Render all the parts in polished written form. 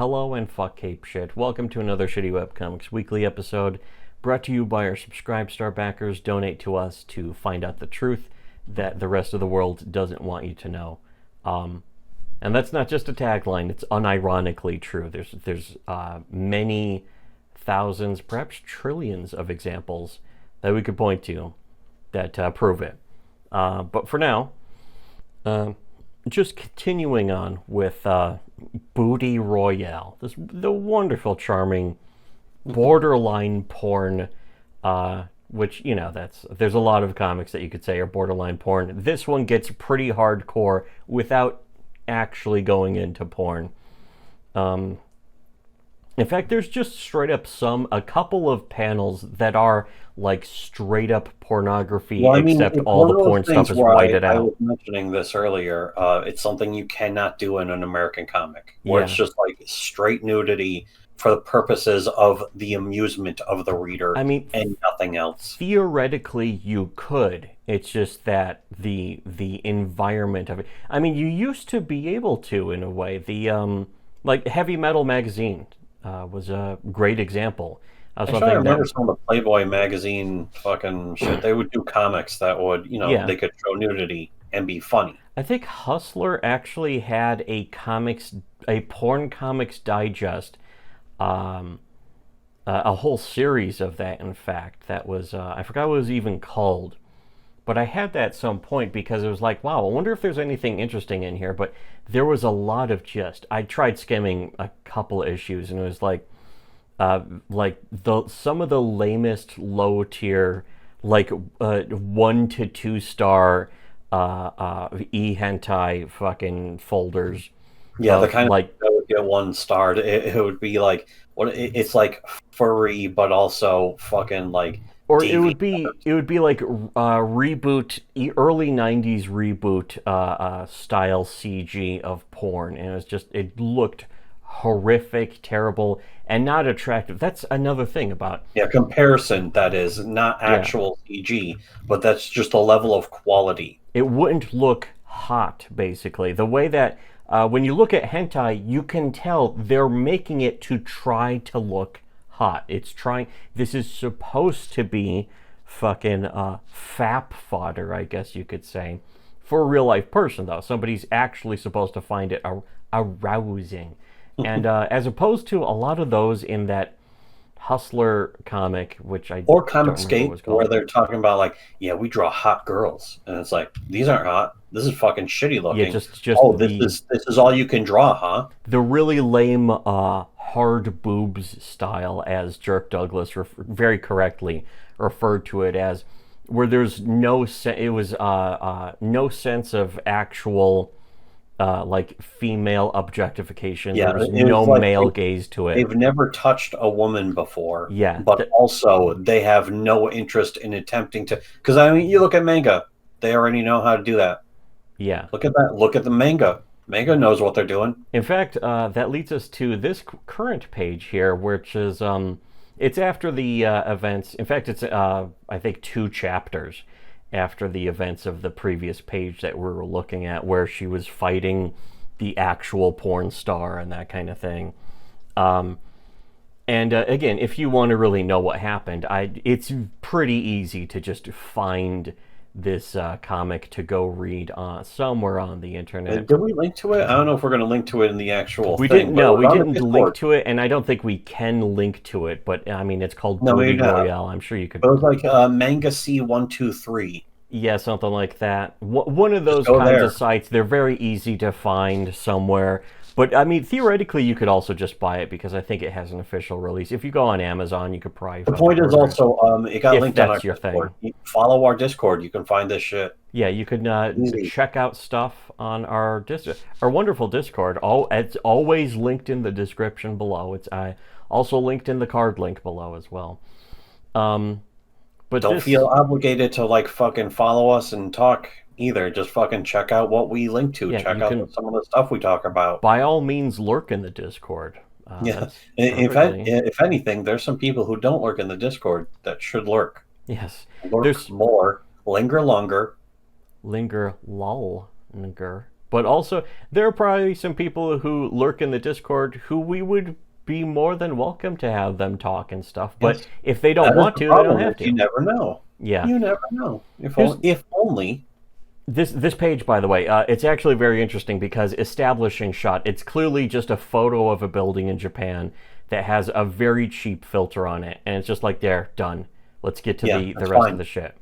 Hello and fuck cape shit. Welcome to another Shittywebcomics Weekly episode brought to you by our Subscribe Star backers. Donate to us to find out the truth that the rest of the world doesn't want you to know. And that's not just a tagline, it's unironically true. There's many thousands, perhaps trillions of examples that we could point to that prove it. But for now, just continuing on with Booty Royale, the wonderful, charming, borderline porn, which, you know, there's a lot of comics that you could say are borderline porn. This one gets pretty hardcore without actually going into porn. In fact, there's just straight up a couple of panels that are like straight up pornography, except all the porn stuff is whited out. I was mentioning this earlier. It's something you cannot do in an American comic, where it's just like straight nudity for the purposes of the amusement of the reader. I mean, and nothing else. Theoretically, you could. It's just that the environment of it. I mean, you used to be able to, in a way. The like Heavy Metal magazine was a great example. I remember some of the Playboy magazine fucking shit. They would do comics that would, they could show nudity and be funny. I think Hustler actually had a porn comics digest, a whole series of that. In fact, that was I forgot what it was even called, but I had that at some point because it was like, wow, I wonder if there's anything interesting in here. But there was a lot of I tried skimming a couple of issues, and it was like some of the lamest low tier, like 1 to 2 star e-hentai fucking folders. Yeah, the kind of like that would get 1 star. It would be like it's like furry, but also fucking like. Or it would be like reboot, early '90s reboot style CG of porn, and it looked horrific, terrible, and not attractive. That's another thing about comparison. That is not actual CG, but that's just a level of quality. It wouldn't look hot, basically. The way that when you look at hentai, you can tell they're making it to try to look hot. This is supposed to be fucking fap fodder, I guess you could say, for a real life person, though. Somebody's actually supposed to find it arousing. And as opposed to a lot of those in that Hustler comic, which or Comicscape, where they're talking about like, we draw hot girls, and it's like, these aren't hot. This is fucking shitty looking. Yeah, just this is all you can draw, huh? The really lame hard boobs style, as Jerk Douglas very correctly referred to it as, where there's no sense of actual like female objectification. Yeah, there's no like male gaze to it. They've never touched a woman before. Yeah, but also they have no interest in attempting to. Because I mean, you look at manga; they already know how to do that. Yeah, look at that. Look at the manga. Manga knows what they're doing. In fact, that leads us to this current page here, which is it's after the events. In fact, it's I think 2 chapters after the events of the previous page that we were looking at, where she was fighting the actual porn star and that kind of thing. And again, if you want to really know what happened, it's pretty easy to just find this comic to go read somewhere on the internet. Did we link to it? I don't know if we're going to link to it in the actual thing. We didn't link to it, and I don't think we can link to it, but I mean, it's called Booty Royale. I'm sure you could. It was like Manga C123. Yeah, something like that. One of those kinds of sites. They're very easy to find somewhere. But, I mean, theoretically, you could also just buy it, because I think it has an official release. If you go on Amazon, you could probably... The point is also, it got linked on our Discord. Follow our Discord. You can find this shit. Yeah, you could check out stuff on our wonderful Discord. It's always linked in the description below. It's also linked in the card link below as well. But don't feel obligated to, like, fucking follow us and talk either. Just fucking check out what we link to. Check out some of the stuff we talk about. By all means, lurk in the Discord. If anything, there's some people who don't lurk in the Discord that should lurk. Yes. Lurk more. Linger longer. Linger longer. But also, there are probably some people who lurk in the Discord who we would be more than welcome to have them talk and stuff. But Yes. if they don't That is want the to, they don't problem, have is to. you never know. Yeah. You never know. If only. This page, by the way, it's actually very interesting because establishing shot, it's clearly just a photo of a building in Japan that has a very cheap filter on it. And it's just like, there, done. Let's get to the rest of the shit.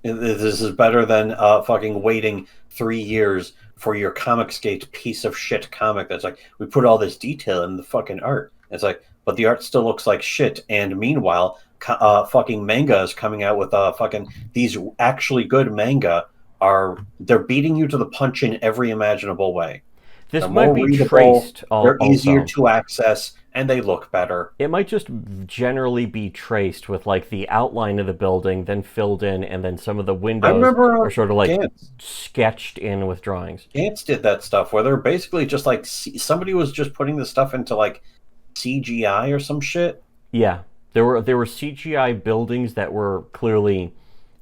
This is better than fucking waiting 3 years for your Comicsgate piece of shit comic that's like, we put all this detail in the fucking art. It's like, but the art still looks like shit. And meanwhile, fucking manga is coming out with fucking these actually good manga. They're beating you to the punch in every imaginable way. This They're might more be readable, traced. they're easier to access, and they look better. It might just generally be traced with like the outline of the building, then filled in, and then some of the windows are sort of like sketched in with drawings. Gantz did that stuff where they're basically just like somebody was just putting the stuff into like CGI or some shit. Yeah, there were CGI buildings that were clearly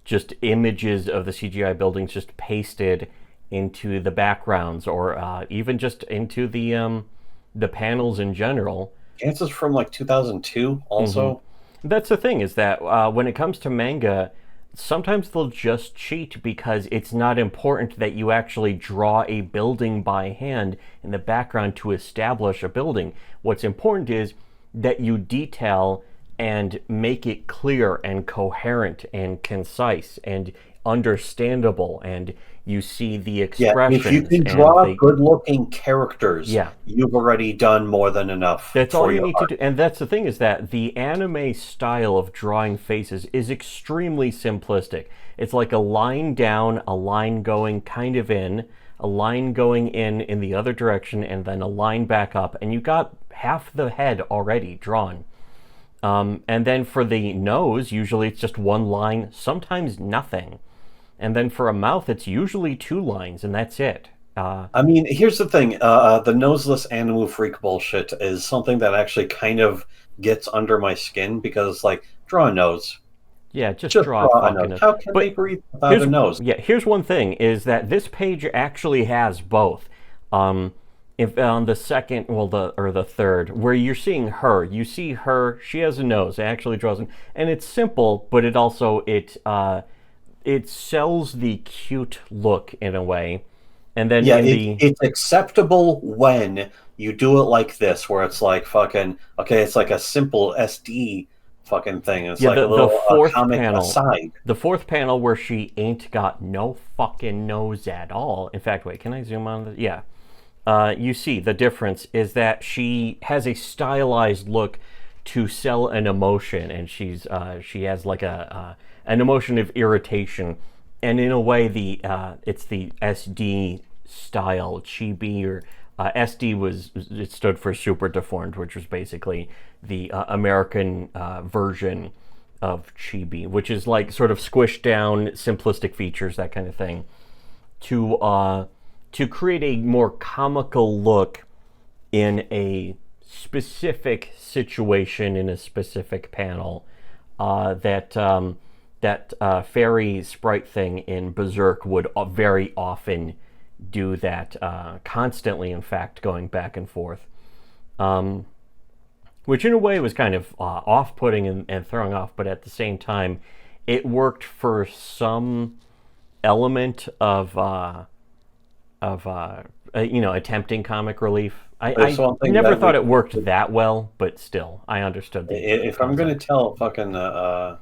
just images of the CGI buildings just pasted into the backgrounds, or even just into the panels in general. Gantz is from like 2002 also. Mm-hmm. That's the thing, is that when it comes to manga, sometimes they'll just cheat because it's not important that you actually draw a building by hand in the background to establish a building. What's important is that you detail and make it clear and coherent and concise and understandable, and you see the expressions. If you can draw good-looking characters, you've already done more than enough. That's all you need to do. And that's the thing, is that the anime style of drawing faces is extremely simplistic. It's like a line down, a line going kind of in, a line going in the other direction, and then a line back up, and you got half the head already drawn. And then for the nose, usually it's just one line, sometimes nothing. And then for a mouth, it's usually 2 lines, and that's it. I mean, here's the thing. The noseless animal freak bullshit is something that actually kind of gets under my skin, because, like, draw a nose. Yeah, just draw a fucking nose. How can they breathe without a nose? Yeah, here's one thing, is that this page actually has both. If on the second, the third, where you're seeing her, you see her, she has a nose, it actually draws in, and it's simple, but it also, it sells the cute look in a way. And then it's acceptable when you do it like this, where it's like fucking, okay, it's like a simple SD fucking thing. It's like a little fourth comic panel, aside. The fourth panel where she ain't got no fucking nose at all. In fact, wait, can I zoom on this? Yeah. You see the difference is that she has a stylized look to sell an emotion, and she has like an emotion of irritation, and in a way it's the SD style chibi, or SD it stood for super deformed, which was basically the American version of chibi, which is like sort of squished down, simplistic features, that kind of thing, to create a more comical look in a specific situation, in a specific panel. That fairy sprite thing in Berserk would very often do that, constantly, in fact, going back and forth. Which in a way was kind of off-putting and throwing off, but at the same time, it worked for some element of attempting comic relief. I never thought it worked that well, but still, I understood. If I'm going to tell fucking the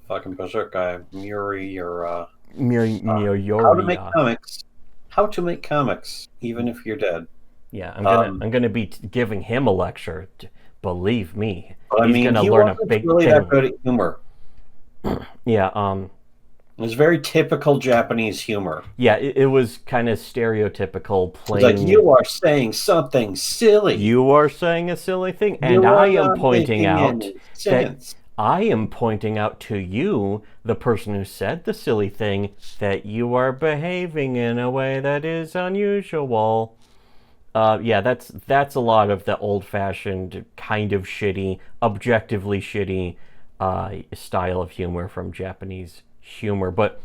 fucking Berserk guy, Muri, or how to make comics, even if you're dead. Yeah, I'm gonna be giving him a lecture. Believe me, he's gonna learn a big thing. That good at humor. Yeah. It's very typical Japanese humor. Yeah, it was kind of stereotypical. Plain. It's like, you are saying something silly. You are saying a silly thing, and I am pointing out that I am pointing out to you, the person who said the silly thing, that you are behaving in a way that is unusual. Yeah, that's a lot of the old-fashioned, kind of shitty, objectively shitty style of humor from Japanese humor. But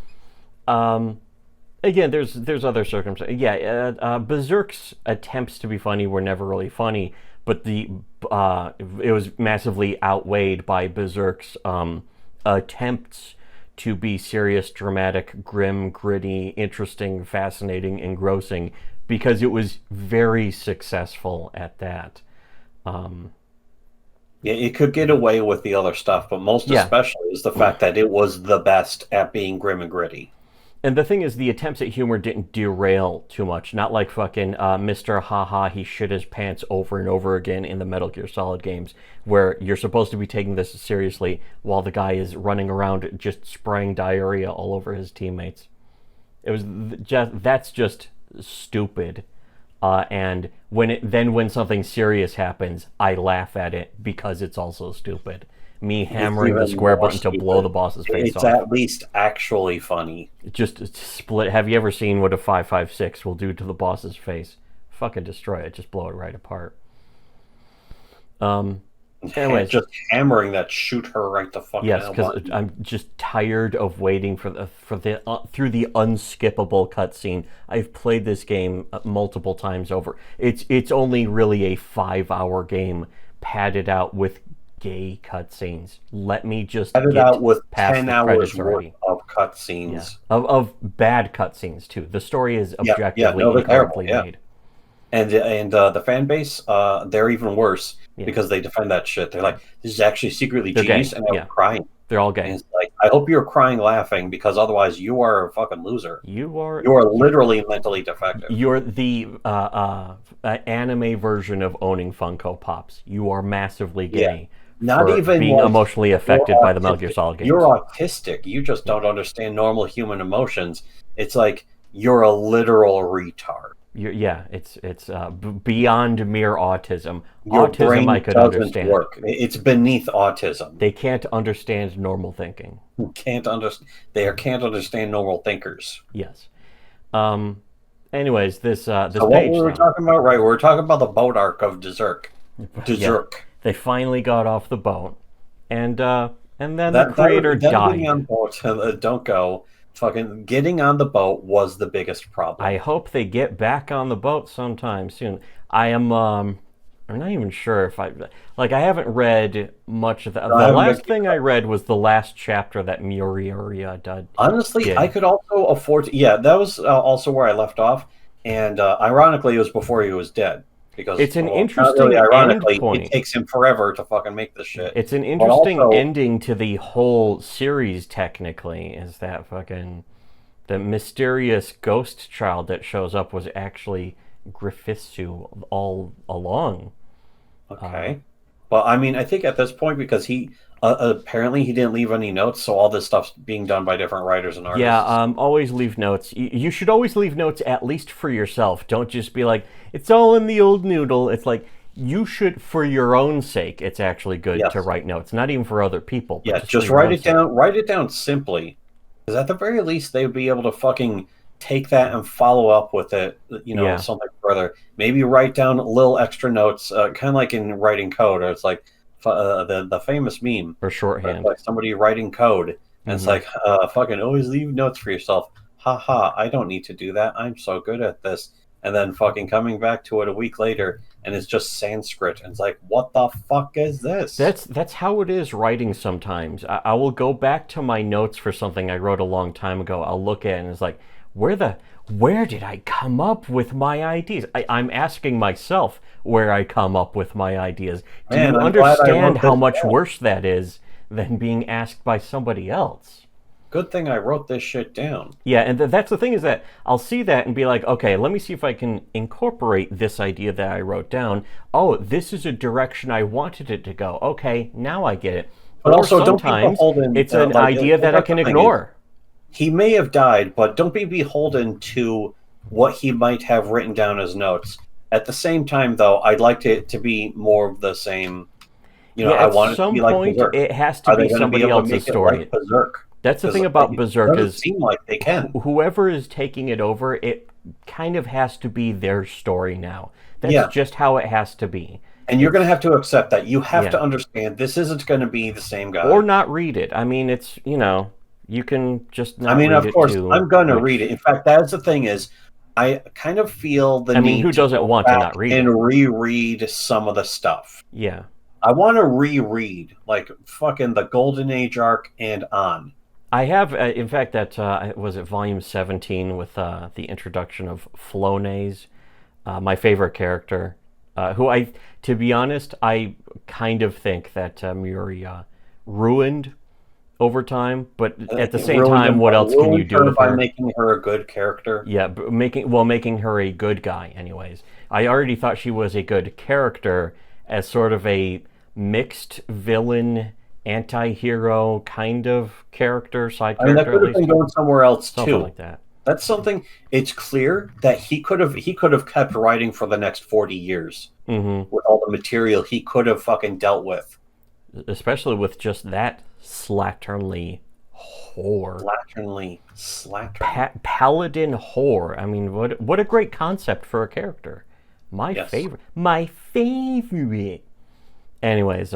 Again, there's other circumstances. Yeah, Berserk's attempts to be funny were never really funny, but it was massively outweighed by Berserk's attempts to be serious, dramatic, grim, gritty, interesting, fascinating, engrossing, because it was very successful at that. Yeah, it could get away with the other stuff, but most especially is the fact that it was the best at being grim and gritty. And the thing is, the attempts at humor didn't derail too much. Not like fucking Mr. Haha, he shit his pants over and over again in the Metal Gear Solid games, where you're supposed to be taking this seriously while the guy is running around just spraying diarrhea all over his teammates. That's just stupid. And when something serious happens, I laugh at it because it's also stupid. Me hammering the square button to blow the boss's face off. It's at least actually funny. Just split. Have you ever seen what a 5.56 will do to the boss's face? Fucking destroy it. Just blow it right apart. Anyways, just hammering that, shoot her right the fuck out. Yes, because I'm just tired of waiting through the unskippable cutscene. I've played this game multiple times over. It's only really a 5-hour game padded out with gay cutscenes. Let me just get it out with past 10 hours worth of cutscenes. Yeah. Of bad cutscenes too. The story is objectively incorrectly made. And the fan base, they're even worse because they defend that shit. They're like, this is actually secretly genius, and they're crying. They're all gay. And it's like, I hope you're crying laughing, because otherwise you are a fucking loser. You are literally mentally defective. You're the anime version of owning Funko Pops. You are massively gay. Not even being emotionally affected by the Metal Gear Solid games. You're autistic. You just don't understand normal human emotions. It's like you're a literal retard. It's beyond mere autism. Your autism brain I could doesn't understand. Work. It's beneath autism. They can't understand normal thinking. They can't understand normal thinkers. Yes. Anyways, this so page. What were we talking about? Right, we were talking about the boat arc of Berserk. Yeah. They finally got off the boat, and then the creator died. Getting on boat, don't go. Fucking getting on the boat was the biggest problem. I hope they get back on the boat sometime soon. I'm not even sure if I haven't read much of that. The last thing I read was the last chapter that Mioriya did. Honestly, I could also afford to. Yeah, that was also where I left off, and ironically, it was before he was dead. Because it's an interesting end point. It takes him forever to fucking make this shit. It's an interesting ending to the whole series, technically, is that fucking the mysterious ghost child that shows up was actually Griffithu all along. Okay. Well, I mean, I think at this point, because he apparently he didn't leave any notes, so all this stuff's being done by different writers and artists. Yeah, always leave notes. You should always leave notes, at least for yourself. Don't just be like, it's all in the old noodle. It's like, you should, for your own sake, it's actually good to write notes, not even for other people. Yeah, just write it down. Write it down simply, because at the very least, they'd be able to fucking take that and follow up with it, something further. Maybe write down little extra notes, kind of like in writing code, or it's like the famous meme. Or shorthand. Like somebody writing code, and it's like, fucking always leave notes for yourself. Ha, I don't need to do that. I'm so good at this. And then fucking coming back to it a week later, and it's just Sanskrit. And it's like, what the fuck is this? That's how it is writing sometimes. I will go back to my notes for something I wrote a long time ago. I'll look at it, and it's like, where did I come up with my ideas? I'm asking myself where I come up with my ideas. Do you understand how much worse that is than being asked by somebody else? Good thing I wrote this shit down. Yeah, and that's the thing, is that I'll see that and be like, okay, let me see if I can incorporate this idea that I wrote down. Oh, this is a direction I wanted it to go. Okay, now I get it. But or also, sometimes it's an idea that I can ignore. He may have died, but don't be beholden to what he might have written down as notes. At the same time, though, I'd like it to be more of the same. I want it to be like Berserk. It has to be somebody else's story. Like Berserk? That's the thing about Berserk, is seem like they can. Whoever is taking it over, it kind of has to be their story now. That's just how it has to be. And you're going to have to accept that. You have to understand this isn't going to be the same guy. Or not read it. I mean, it's, You can just I not mean, read of it course, too. I'm gonna read it. In fact, that's the thing is, I kind of feel the need who to doesn't go want to back not read and it? reread some of the stuff. Yeah. I want to reread like fucking the Golden Age arc and on. I have, in fact, that was it volume 17 with the introduction of Flonase, my favorite character, who to be honest, I kind of think that Muri ruined over time, but at the same time, what else can you do with by her? making her a good character? Yeah, making her a good guy. Anyways, I already thought she was a good character as sort of a mixed villain, anti-hero kind of character, side I mean, that character at could have least, been going somewhere else something too. like that. That's something. It's clear that he could have kept writing for the next 40 years with all the material he could have fucking dealt with. Especially with just that slatternly whore. Slatternly. Paladin whore. I mean, what a great concept for a character. My favorite. My favorite. Anyways,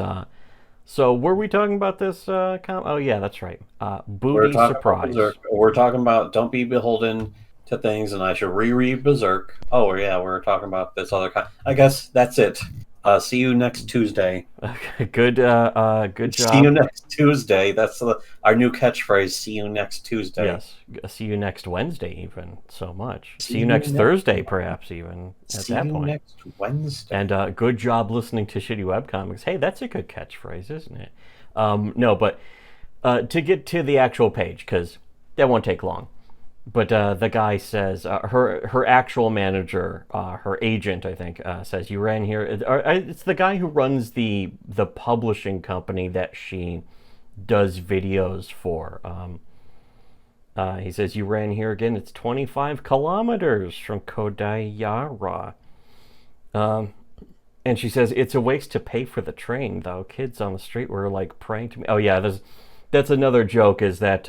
so were we talking about this? Oh yeah, that's right. Booty surprise. We're talking about don't be beholden to things, and I should reread Berserk. Oh yeah, we're talking about this other. I guess that's it. See you next Tuesday. Good job. See you next Tuesday. That's our new catchphrase. See you next Tuesday. Yes. See you next Wednesday, even so much. See you next Thursday, perhaps even at that point. See you next Wednesday. And good job listening to Shitty Webcomics. Hey, that's a good catchphrase, isn't it? No, but to get to the actual page, because that won't take long. But the guy says, her actual manager, her agent, I think, says, you ran here. It's the guy who runs the publishing company that she does videos for. He says, you ran here again. It's 25 kilometers from Kodayara. And she says, it's a waste to pay for the train, though. Kids on the street were like praying to me. Oh, yeah, that's another joke is that...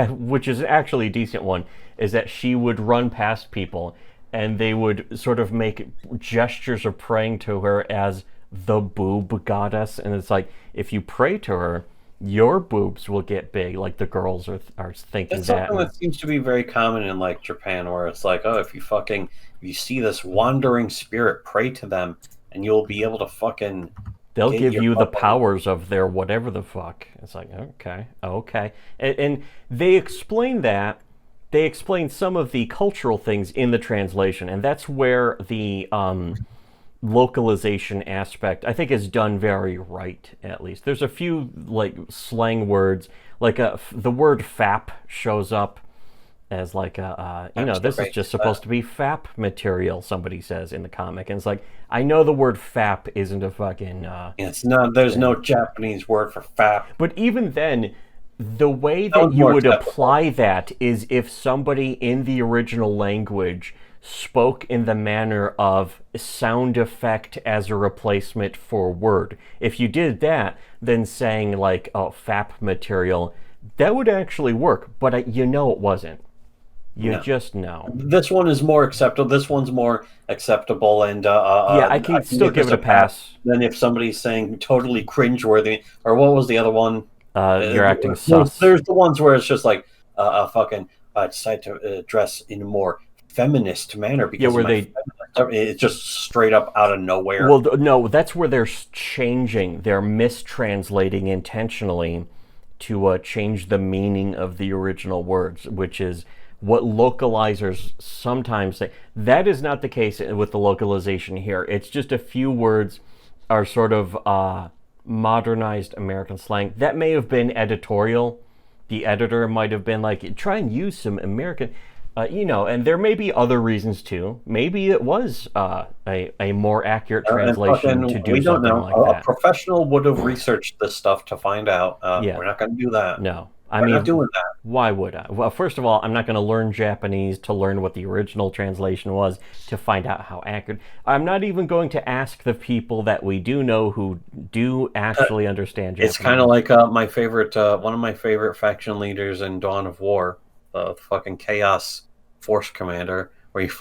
which is actually a decent one, is that she would run past people and they would sort of make gestures of praying to her as the boob goddess. And it's like, if you pray to her, your boobs will get big. Like the girls are thinking That's something that seems to be very common in like Japan, where it's like, oh, if you see this wandering spirit, pray to them and you'll be able to fucking... They'll give you the powers of their whatever the fuck. It's like, okay. And they explain that. They explain some of the cultural things in the translation. And that's where the localization aspect, I think, is done very right, at least. There's a few, like, slang words. Like, the word fap shows up as like this is just supposed to be fap material, somebody says in the comic. And it's like, I know the word fap isn't a fucking... it's not, there's no Japanese word for fap. But even then, the way that you would apply that is if somebody in the original language spoke in the manner of sound effect as a replacement for word. If you did that, then saying like, oh, fap material, that would actually work. But it wasn't. Just know. This one is more acceptable. This one's more acceptable, and I can still give it a pass. Than if somebody's saying totally cringeworthy, or what was the other one? You're acting sus. There's the ones where it's just like fucking decide to dress in a more feminist manner because it's just straight up out of nowhere. Well, no, that's where they're changing. They're mistranslating intentionally to change the meaning of the original words, which is what localizers sometimes say. That is not the case with the localization here. It's just a few words are sort of modernized American slang. That may have been editorial. The editor might have been like, try and use some American, and there may be other reasons too. Maybe it was a more accurate translation to do something like that. A professional would have researched this stuff to find out. We're not going to do that. No. We're not doing that. Why would I? Well, first of all, I'm not going to learn Japanese to learn what the original translation was to find out how accurate. I'm not even going to ask the people that we do know who do actually understand Japanese. It's kind of like my favorite, one of my favorite faction leaders in Dawn of War, the fucking Chaos Force Commander, where you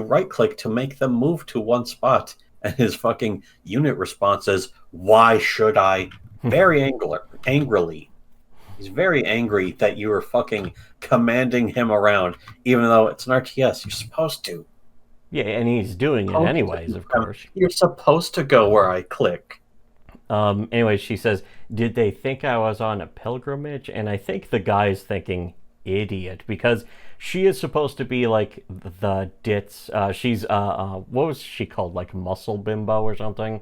right click to make them move to one spot, and his fucking unit response is, "Why should I?" Very angrily. He's very angry that you are fucking commanding him around, even though it's an RTS. You're supposed to. Yeah, and he's doing it anyways, of course. You're supposed to go where I click. Anyway, she says, did they think I was on a pilgrimage? And I think the guy's thinking, idiot, because she is supposed to be like the ditz. She's, what was she called? Like Muscle Bimbo or something?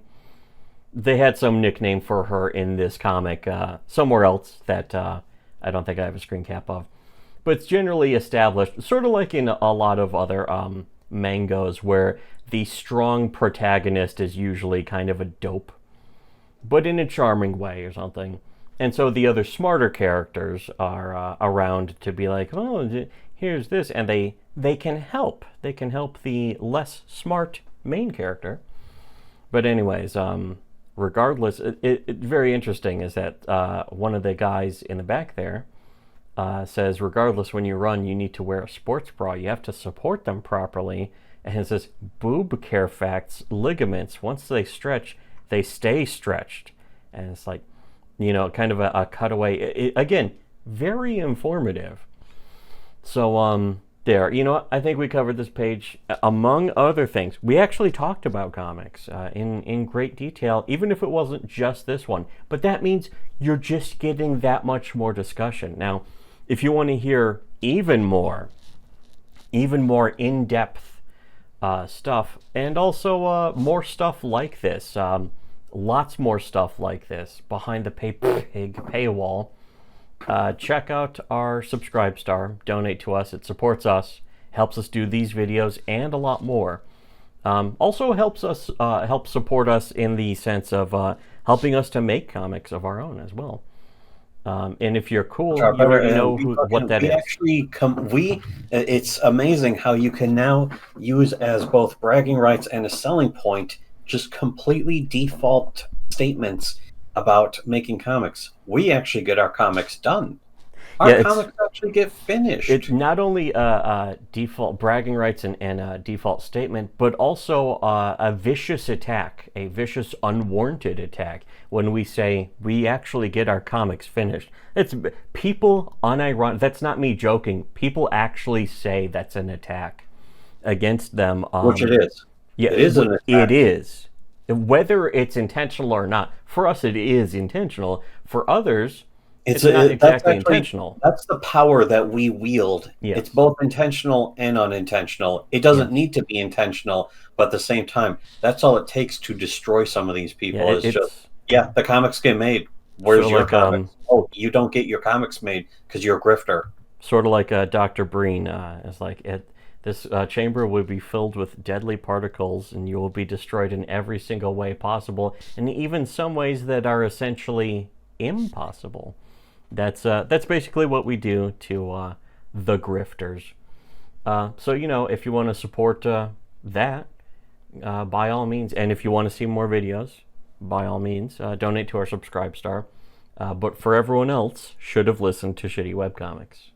They had some nickname for her in this comic somewhere else that I don't think I have a screen cap of. But it's generally established, sort of like in a lot of other mangas, where the strong protagonist is usually kind of a dope, but in a charming way or something. And so the other smarter characters are around to be like, oh, here's this. And they can help. They can help the less smart main character. But anyways, regardless, it's very interesting is that one of the guys in the back there says, regardless, when you run, you need to wear a sports bra. You have to support them properly. And it says, boob care facts, ligaments, once they stretch, they stay stretched. And it's like, you know, kind of a cutaway. Again, very informative. So, there, you know what? I think we covered this page. Among other things, we actually talked about comics in great detail, even if it wasn't just this one. But that means you're just getting that much more discussion. Now, if you want to hear even more in-depth stuff, and also more stuff like this, lots more stuff like this behind the paywall, check out our Subscribe Star. Donate to us. It supports us, helps us do these videos and a lot more. Also helps support us in the sense of helping us to make comics of our own as well. And if you're cool, you already know what that is. It's amazing how you can now use as both bragging rights and a selling point just completely default statements about making comics. We actually get our comics done. Our comics actually get finished. It's not only a default bragging rights and a default statement, but also a vicious attack, a vicious unwarranted attack when we say we actually get our comics finished. It's people unironic. That's not me joking. People actually say that's an attack against them. Which it is. Yeah, it is an attack. It is. Whether it's intentional or not, for us it is intentional. For others, it's not exactly intentional. That's the power that we wield. Yes. It's both intentional and unintentional. It doesn't need to be intentional, but at the same time, that's all it takes to destroy some of these people. The comics get made. Where's your comics? Oh, you don't get your comics made because you're a grifter. Sort of like Dr. Breen is like, this chamber will be filled with deadly particles and you will be destroyed in every single way possible, and even some ways that are essentially impossible. That's basically what we do to the grifters. So, you know, if you want to support that, by all means, and if you want to see more videos, by all means, donate to our Subscribe Star. But for everyone else, should have listened to Shitty Webcomics.